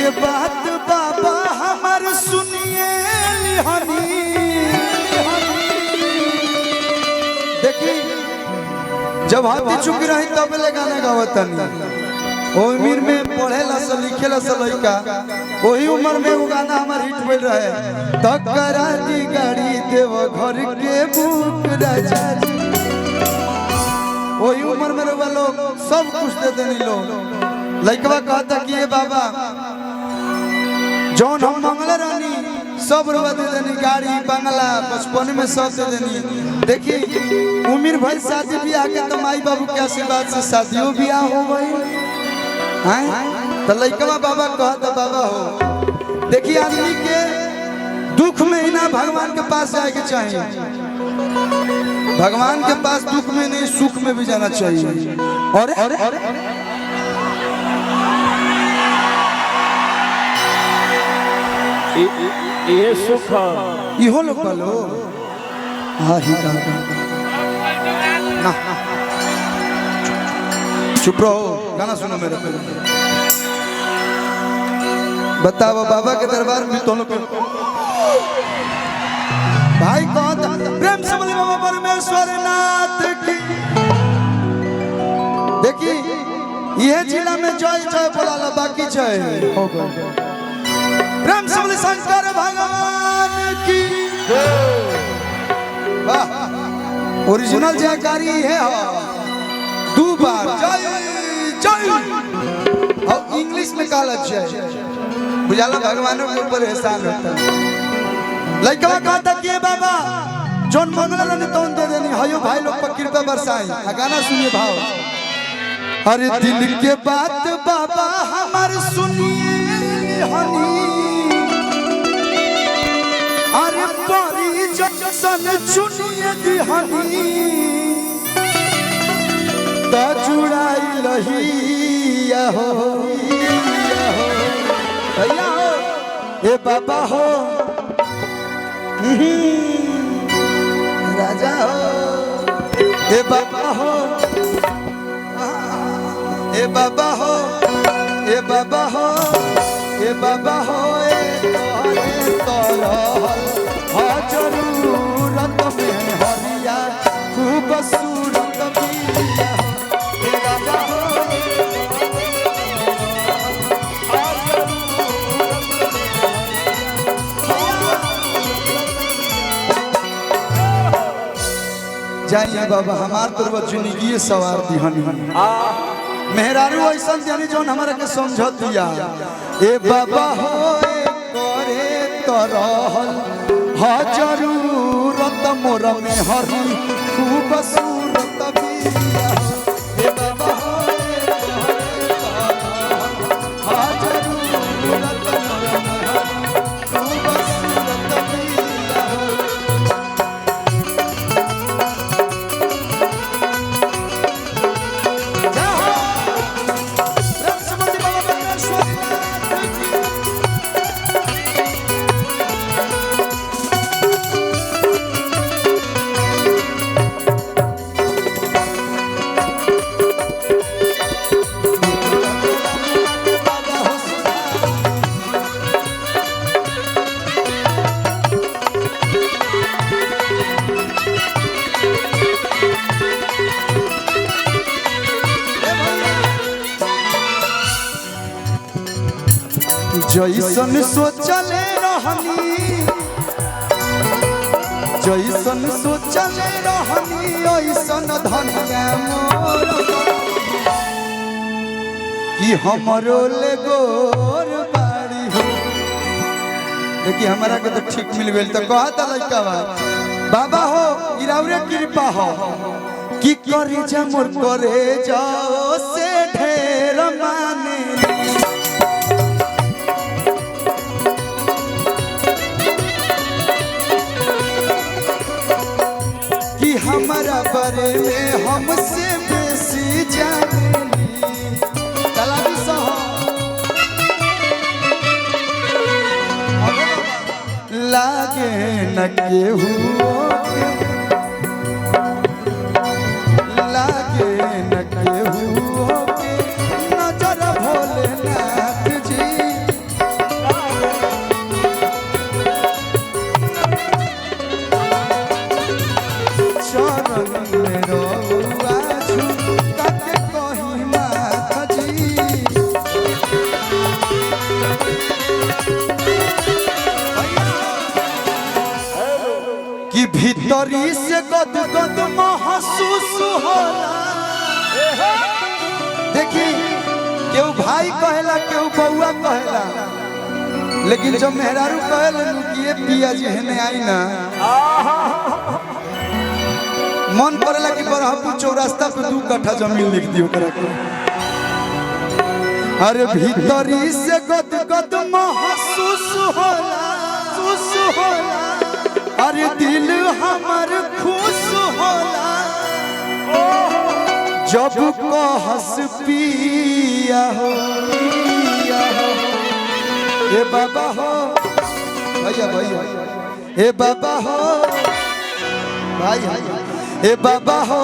के बात बाबा हमार सुनिए लिहानी। देखी जब हाथी चुकी रही तब ले गाना गावतनी उम्र में पढ़ेला से लिखेला से लइका वही उम्र में वो गाना हमार हिट भइल रहे तकरा दी गाड़ी देव घर के बुक राजा वही उम्र में रवा लोग सब कुछ दे देनी लोग। लइकवा कहता कि ये बाबा जौन हम मंगले रहनी सब रवा दे देनी गाड़ी बंगला बचपन में सब दे देनी। देखी उम्र भर शादी ब्याह के तो माई बाबू के आशीर्वाद से शादियों ब्याह हो गई तो लइकवा बाबा कहता बाबा हो। देखिए आदमी के दुख में ही ना भगवान के पास जाए के चाहिए, भगवान के पास दुख में नहीं सुख में भी जाना चाहिए। और ये सुख इहो लोग बोलो हाँ ही ना चुप रहो गाना सुनो मेरे पे। बताओ बाबा के दरबार में तो लोग भाई कौन प्रेम से बोले बाबा परमेश्वर नाथ की। देखी यह जिला में जय जय बोला बाकी जय हो गए। प्रेम से बोले शंकर भगवान की वाह। ओरिजिनल जयकारी है दो बार जय जय और इंग्लिश में कहा जय बुझाला भगवानों के ऊपर एहसान होता है। लइकवा कहता कि बाबा जोन मंगल ने तो दे देनी हयो भाई लोग पर कृपा बरसाई। गाना सुनिए भाव। अरे दिल के बात बाबा हमार सुनिए हनी। अरे परी जसन चुनिए दिहनी ता जुड़ाई लहिया हो भैया हो ए बाबा हो राजा हो ए बाबा हो ए बाबा हो ए बाबा हो ए बाबा हो ए तोरे जरूरत में हरिया खूब सूरत बिया ए राजा हो जाइए बाबा हमार तो जिंदगी सवार दिहन मेहरारू ऐसा जानी जो हमारा के समझ दिया ए बाबा हो करे तो रहल हा जरूरत मोर में हरी खूब सूरत बिया ए बाबा हो हा जरूरत मोर में खूब सूरत बिया। जैसन सोचले रहनी जैसन सोचले रहनी ऐसन धनिया मोर कि हमरो ले गोर बाड़ी हो। देखिए हमारा के तो ठीक मिल गई तो कहता लइका बाबा हो इराउरे कृपा हो कि करे जा मोर करे जाओ से ढेर माने हमारा बारे में हमसे बेसी जानेली तलाबी सहो लागे न केहू लागे न केहू के नजर भोलेनाथ जी कहेला केहू बउआ कहेला, लेकिन जब मेहरारू कहल कि ये पिया जी हेने आई ना, मन करेला कि बरहपुर चौरास्ता पे 2 कट्ठा जमीन लिख दियो करा के। अरे भीतरी से गद गद महसूस होला, अरे दिल हमर खुश होला, जब कहस पिया हो, ए बाबा हो भैया भैया, ए बाबा हो भाई, ए बाबा हो